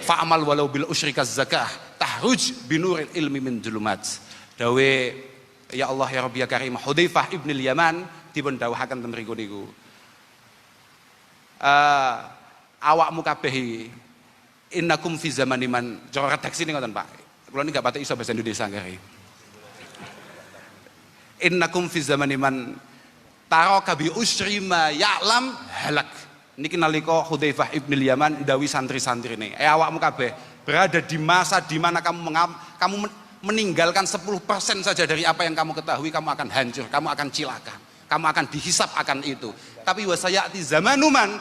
fa'amal walau bil usyrikaz zakah tahruj binuril ilmi min julumat. Dawe ya Allah ya Rabbi ya Karim Hudzaifah ibnul Yaman dipun dawuhaken ten mriku niku. Awakmu kabeh innakum fi zamani man, cara redaksi ngoten Pak. Kula niki gak pati iso bahasa Indonesia nggih. Innakum fi zamani man taraka bi usri ma ya'lam halak. Niki nalika Hudzaifah ibnul Yaman ndawi santri-santrine. Awakmu kabeh berada di masa di mana kamu meninggalkan 10% saja dari apa yang kamu ketahui, kamu akan hancur, kamu akan cilaka, kamu akan dihisap akan itu. Tapi wasayati zamanuman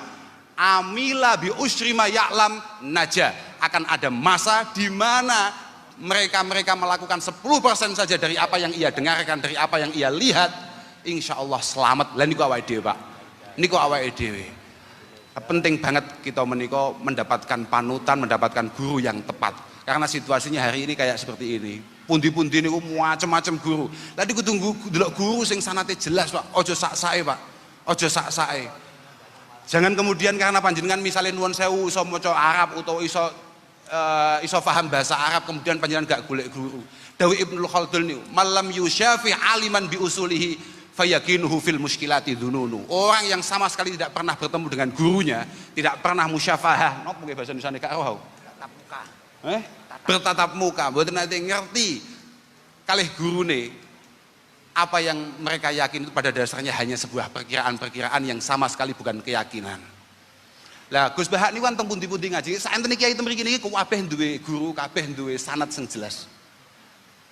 amila bi usri ma ya'lam naja, akan ada masa di mana mereka melakukan 10% saja dari apa yang ia dengarkan, dari apa yang ia lihat, insya Allah selamat. Lah niku awake dhewe Pak, niku awake dhewe. Penting banget kita menika mendapatkan panutan, mendapatkan guru yang tepat, karena situasinya hari ini kayak seperti ini. Pundi-pundi niku macam-macam guru. Lah niku tunggu delok guru sing sanate jelas Pak, ojo sak-sake Pak, ojo sak-sake. Jangan kemudian karena panjenengan misalnya nuwun sewu iso maca Arab utawa iso paham bahasa Arab, kemudian panjenengan gak golek guru. Dawi Ibnu Khaldun niku, malam yusyafi aliman bi usulihi fayakinuhu fil muskilati dzununu. Orang yang sama sekali tidak pernah bertemu dengan gurunya, tidak pernah musyafahah, napa nggih bahasa Indonesia kak roh? Tatap muka. Bertatap muka, mboten nate ngerti kalih gurune. Apa yang mereka yakin itu pada dasarnya hanya sebuah perkiraan-perkiraan yang sama sekali bukan keyakinan. Lah Gus Bahak niku kan teng pundi-pundi ngaji, saenten kiai teng mriki niki kabeh duwe guru, kabeh duwe sanad sing jelas.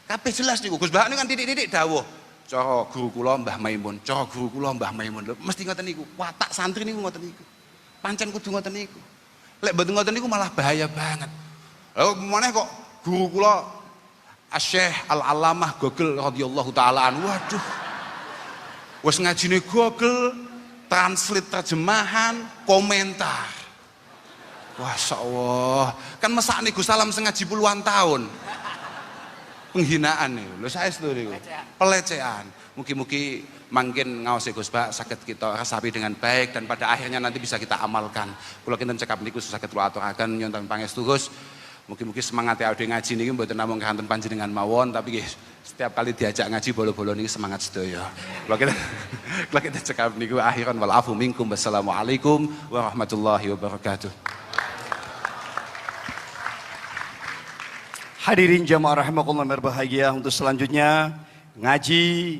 Kabeh jelas niku. Gus Bahak niku kan titik-titik dawuh. Cara guru kula Mbah Maimun, cara guru kula Mbah Maimun. Mesti ngoten niku. Watak santri niku ngoten niku. Pancen kudu ngoten niku. Lek mboten ngoten niku malah bahaya banget. Lha meneh kok guru kula Asy-Syaikh Al-Allamah Gogel radhiyallahu taala anhu. Waduh. Wis ngajine Gogel, translate terjemahan, komentar. Masyaallah. Kan mesakne Gus Salam sing ngaji puluhan tahun. Penghinaan niku. Lho saestu niku. Pelecehan. Mugi-mugi mangkin ngaos Gus Bak saged kita resapi dengan baik dan pada akhirnya nanti bisa kita amalkan. Kula kinten cekap niku saged kula aturaken nyuwun pangestu Gus. Mugi-mugi semangat awake ngaji niki mboten namung kanten panjenengan mawon, tapi nggih setiap kali diajak ngaji bolo-bolo niki semangat sedaya. Kula kita cekap niku akhiran wal afu minkum. Wassalamualaikum warahmatullahi wabarakatuh. Hadirin jamaah rahimakumullah berbahagia, untuk selanjutnya ngaji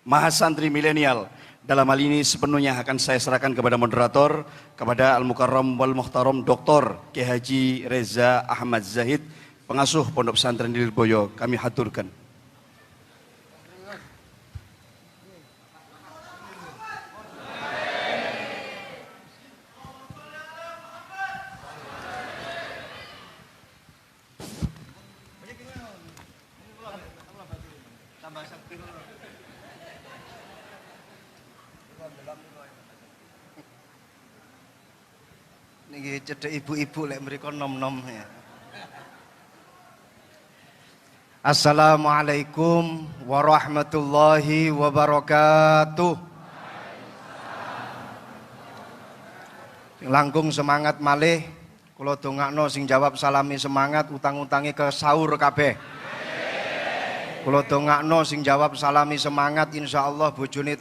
Mahasantri Milenial. Dalam hal ini sepenuhnya akan saya serahkan kepada moderator, kepada Al-Mukarram wal Muhtaram Dr. Kiai Haji Reza Ahmad Zahid, pengasuh Pondok Pesantren Lirboyo. Kami haturkan. Niki cedek ibu-ibu lek mriko nom-nom ya. Assalamualaikum warahmatullahi wabarakatuh. Langkung semangat malih, kula dongakno sing jawab salami semangat, utang-utangi ke sahur kabeh. Kula dongakno sing jawab salami semangat, insyaallah bojone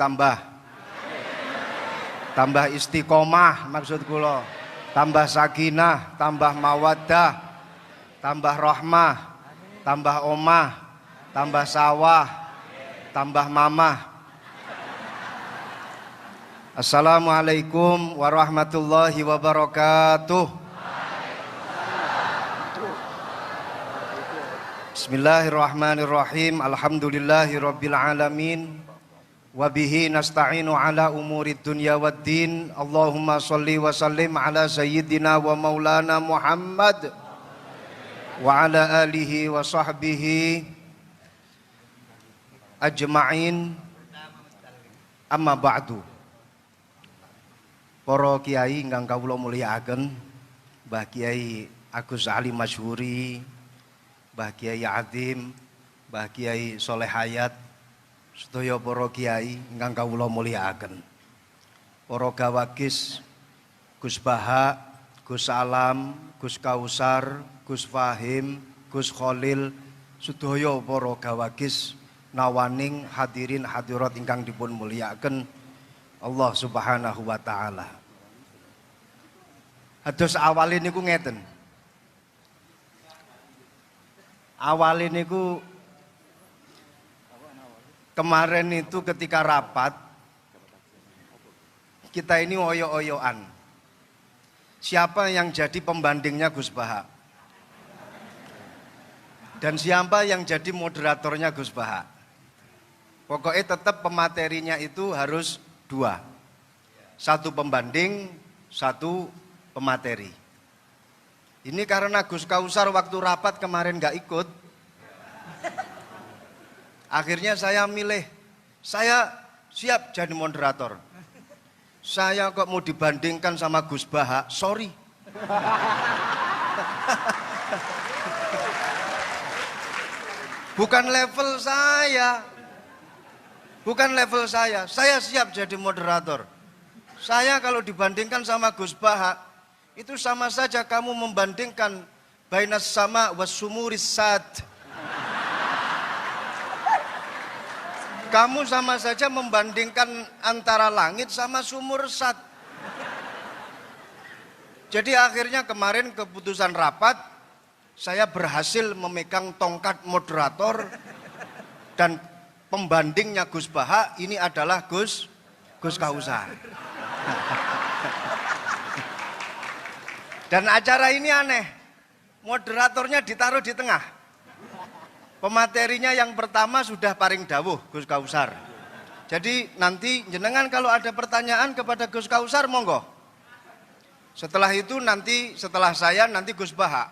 tambah istiqomah, maksud kula. Tambah sakinah, tambah mawaddah, tambah rahmah, tambah omah, tambah sawah, tambah mamah. Assalamualaikum warahmatullahi wabarakatuh. Bismillahirrahmanirrahim. Alhamdulillahirabbil alamin. Wabihi nasta'inu ala umurid dunya waddin. Allahumma salli wa sallim ala sayyidina wa maulana Muhammad wa ala alihi wa sahbihi ajma'in. Amma ba'du. Para kiai ingkang kawula mulyakaken, Mbah Kiai Agus Ali Masyhuri, Mbah Kiai Azim, Mbah Kiai Soleh Hayat, sedaya para kiai ingkang kawula mulyakaken, para gawagis Gus Bahak, Gus Salam, Gus Kausar, Gus Fahim, Gus Khalil, sedaya para gawagis nawaning hadirin hadirat ingkang dipun mulyakaken Allah Subhanahu wa taala. Hados awale niku ngeten. Awale niku kemarin itu ketika rapat kita ini oyo-oyoan. Siapa yang jadi pembandingnya Gus Baha? Dan siapa yang jadi moderatornya Gus Baha? Pokoknya tetap pematerinya itu harus 2. 1 pembanding, 1 pemateri. Ini karena Gus Kausar waktu rapat kemarin gak ikut. Akhirnya saya milih, saya siap jadi moderator. Saya kok mau dibandingkan sama Gus Baha, sorry. Bukan level saya. Bukan level saya siap jadi moderator. Saya kalau dibandingkan sama Gus Baha, itu sama saja kamu membandingkan bainas sama was sumuris sad. Kamu sama saja membandingkan antara langit sama sumur sad. Jadi akhirnya kemarin keputusan rapat, saya berhasil memegang tongkat moderator dan pembandingnya Gus Baha ini adalah Gus Kausar. Dan acara ini aneh, moderatornya ditaruh di tengah. Pematerinya yang pertama sudah paring dawuh Gus Kausar. Jadi nanti jenengan kalau ada pertanyaan kepada Gus Kausar monggo. Setelah itu nanti setelah saya nanti Gus Baha.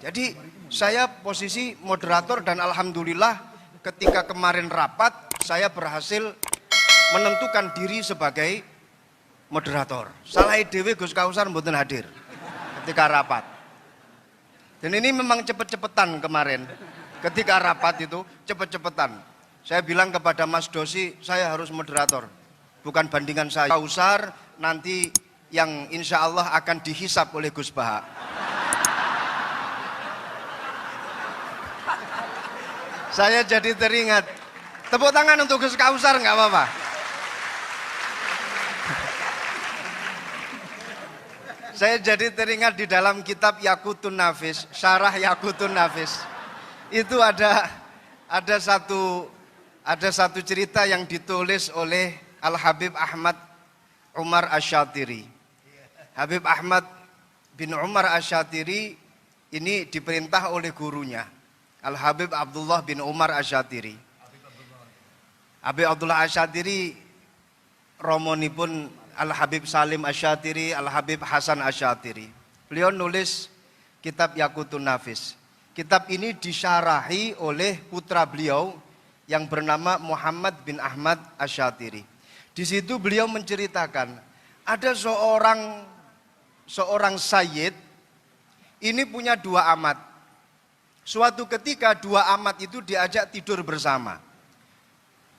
Jadi saya posisi moderator dan alhamdulillah ketika kemarin rapat saya berhasil menentukan diri sebagai moderator. Salah dewe Gus Kausar mboten hadir ketika rapat. Dan ini memang cepet-cepetan kemarin. Ketika rapat itu cepet-cepetan. Saya bilang kepada Mas Dosi, saya harus moderator. Bukan bandingan saya. Kausar nanti yang insya Allah akan dihisap oleh Gus Baha. Saya jadi teringat. Tepuk tangan untuk Gus Kausar nggak apa-apa. Saya jadi teringat di dalam kitab Yaqutun Nafis, Syarah Yaqutun Nafis. Itu ada satu cerita yang ditulis oleh Al Habib Ahmad Umar Asyatiri. Habib Ahmad bin Umar Asyatiri ini diperintah oleh gurunya Al Habib Abdullah bin Umar Asyatiri. Habib Abdullah Asyatiri romonipun Al Habib Salim Asyatiri, Al Habib Hasan Asyatiri. Beliau nulis kitab Yaqutun Nafis. Kitab ini disyarahi oleh putra beliau yang bernama Muhammad bin Ahmad Asyatiri. Di situ beliau menceritakan ada seorang sayyid ini punya 2 amat. Suatu ketika 2 amat itu diajak tidur bersama.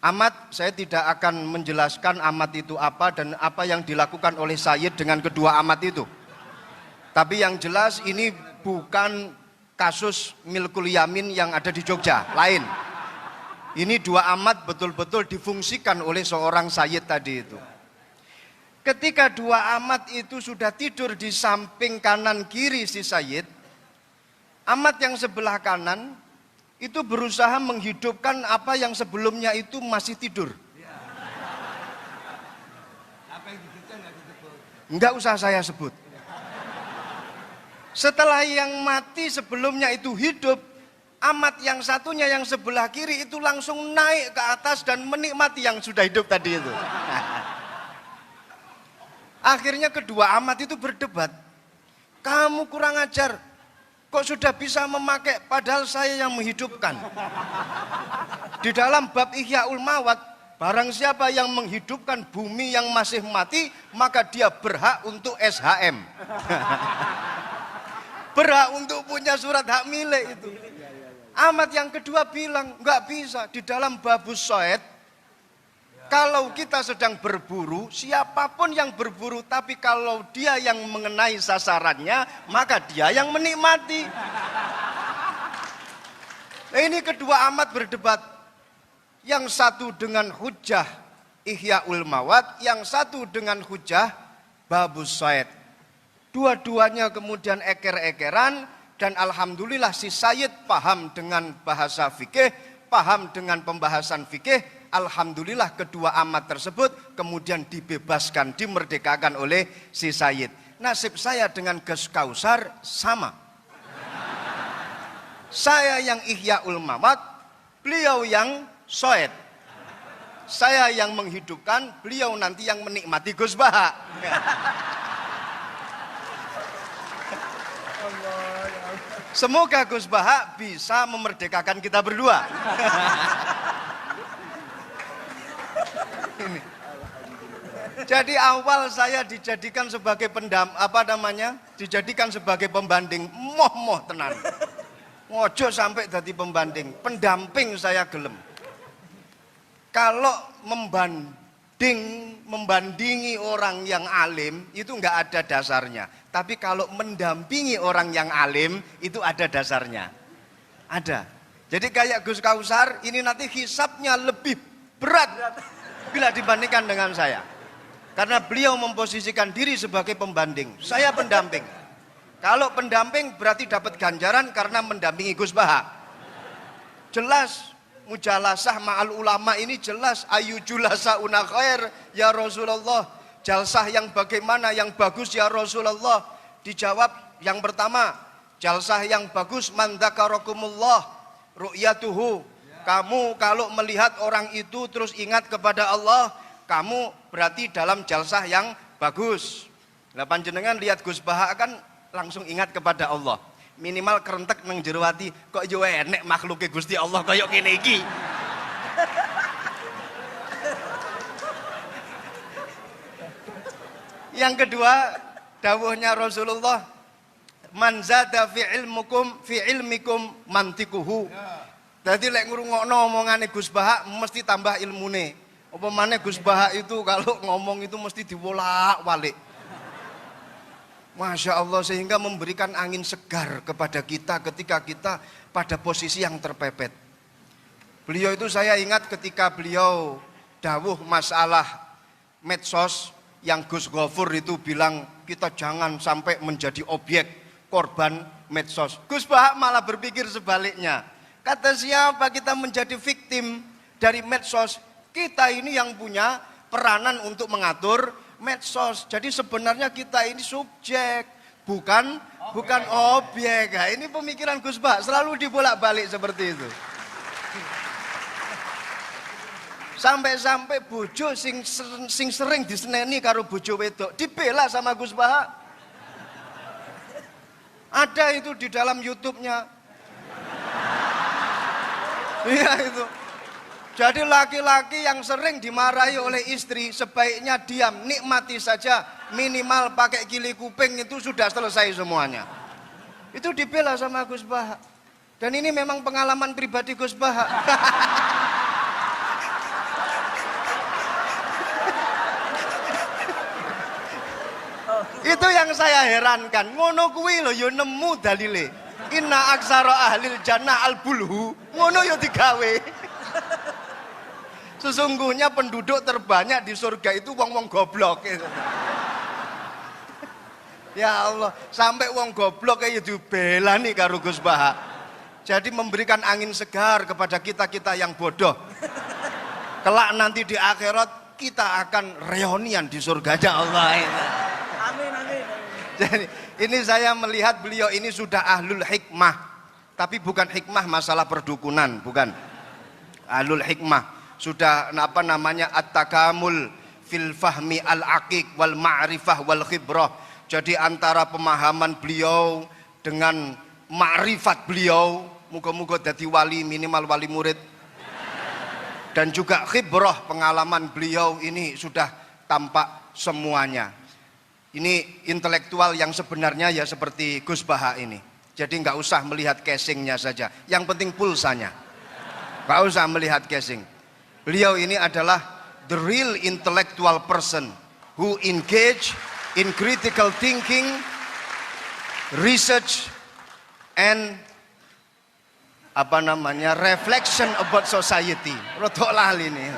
Amat, saya tidak akan menjelaskan amat itu apa dan apa yang dilakukan oleh sayyid dengan kedua amat itu. Tapi yang jelas ini bukan kasus milkul yamin yang ada di Jogja, lain. Ini 2 amat betul-betul difungsikan oleh seorang sayyid tadi itu. Ketika 2 amat itu sudah tidur di samping kanan kiri si sayyid, amat yang sebelah kanan itu berusaha menghidupkan apa yang sebelumnya itu masih tidur. Enggak usah saya sebut. Setelah yang mati sebelumnya itu hidup, amat yang satunya yang sebelah kiri itu langsung naik ke atas dan menikmati yang sudah hidup tadi itu. Akhirnya kedua amat itu berdebat. Kamu kurang ajar, kok sudah bisa memakai padahal saya yang menghidupkan. Di dalam bab Ihyaul Mawat, barang siapa yang menghidupkan bumi yang masih mati, maka dia berhak untuk SHM. Berhak untuk punya surat hak milik itu. Amat yang kedua bilang, enggak bisa. Di dalam babus soed, Kalau kita sedang berburu, siapapun yang berburu, tapi kalau dia yang mengenai sasarannya, maka dia yang menikmati. Nah, ini kedua amat berdebat. Yang satu dengan hujah Ihyaul Mawad, yang satu dengan hujah Babus Said. Dua-duanya kemudian eker-ekeran, dan alhamdulillah si Sayyid paham dengan bahasa fikih, paham dengan pembahasan fikih. Alhamdulillah kedua amat tersebut kemudian dibebaskan, dimerdekakan oleh si Sayyid. Nasib saya dengan Gus Kausar sama. Saya yang Ihyaul Mawad, beliau yang Said. Saya yang menghidupkan, beliau nanti yang menikmati Gus Baha. Semoga Gus Baha bisa memerdekakan kita berdua. Ini. Jadi awal saya dijadikan sebagai dijadikan sebagai pembanding, moh tenan. Ngojo sampai jadi pembanding, pendamping saya gelem. Kalau membandingi orang yang alim itu nggak ada dasarnya. Tapi kalau mendampingi orang yang alim itu ada dasarnya. Ada. Jadi kayak Gus Kausar ini nanti hisabnya lebih berat bila dibandingkan dengan saya. Karena beliau memposisikan diri sebagai pembanding. Saya pendamping. Kalau pendamping berarti dapat ganjaran karena mendampingi Gus Baha. Jelas. Mujalasah ma'al ulama ini jelas ayu julasa una khair ya Rasulullah. Jalsah yang bagaimana yang bagus ya Rasulullah? Dijawab yang pertama, jalsah yang bagus man dzakarakumullah ru'yatuhu. Kamu kalau melihat orang itu terus ingat kepada Allah, kamu berarti dalam jalsah yang bagus. Lah panjenengan lihat Gus Baha kan langsung ingat kepada Allah. Minimal kerentek nang jero ati kok yo enek makhluke Gusti Allah kaya kene iki. Yang kedua, dawuhnya Rasulullah, man zada fi ilmikum mantikuhu. Dadi lek ngrungokno omongane Gus Baha mesti tambah ilmune. Apa maneh Gus Baha itu kalau ngomong itu mesti diwolak-walik. Masya Allah, sehingga memberikan angin segar kepada kita ketika kita pada posisi yang terpepet. Beliau itu saya ingat ketika beliau dawuh masalah medsos yang Gus Ghafur itu bilang kita jangan sampai menjadi objek korban medsos. Gus Baha malah berpikir sebaliknya. Kata siapa kita menjadi victim dari medsos? Kita ini yang punya peranan untuk mengatur medsos. Jadi sebenarnya kita ini subjek, bukan objek. Nah, ini pemikiran Gus Baha selalu dibolak-balik seperti itu. Sampai-sampai bojo sing sering diseneni karo bojo wedok dibela sama Gus Baha. Ada itu di dalam YouTube-nya. Iya itu. Jadi laki-laki yang sering dimarahi oleh istri sebaiknya diam, nikmati saja, minimal pakai kili kuping itu sudah selesai semuanya. Itu dibela sama Gus Baha. Dan ini memang pengalaman pribadi Gus Baha. Itu yang saya herankan. Ngono kuwi lho ya nemu dalile. Inna aksara ahlil jannah al-bulhu. Ngono ya digawe. Sesungguhnya penduduk terbanyak di surga itu wong-wong goblok gitu. Ya Allah, sampai wong goblok kayak dibela nih karo Gus Baha. Jadi memberikan angin segar kepada kita-kita yang bodoh. Kelak nanti di akhirat kita akan reunian di surganya Allah. Amin, amin. Jadi ini saya melihat beliau ini sudah ahlul hikmah. Tapi bukan hikmah masalah perdukunan, bukan. Ahlul hikmah. Sudah at-takamul fil fahmi al-aqiq wal ma'rifah wal khibrah. Jadi antara pemahaman beliau dengan ma'rifat beliau, moga-moga jadi wali, minimal wali murid. Dan juga khibrah, pengalaman beliau ini sudah tampak semuanya. Ini intelektual yang sebenarnya ya seperti Gus Baha ini. Jadi nggak usah melihat casingnya saja, yang penting pulsanya. Nggak usah melihat casing. Beliau ini adalah the real intellectual person who engage in critical thinking, research, and reflection about society. Rodok lali nih.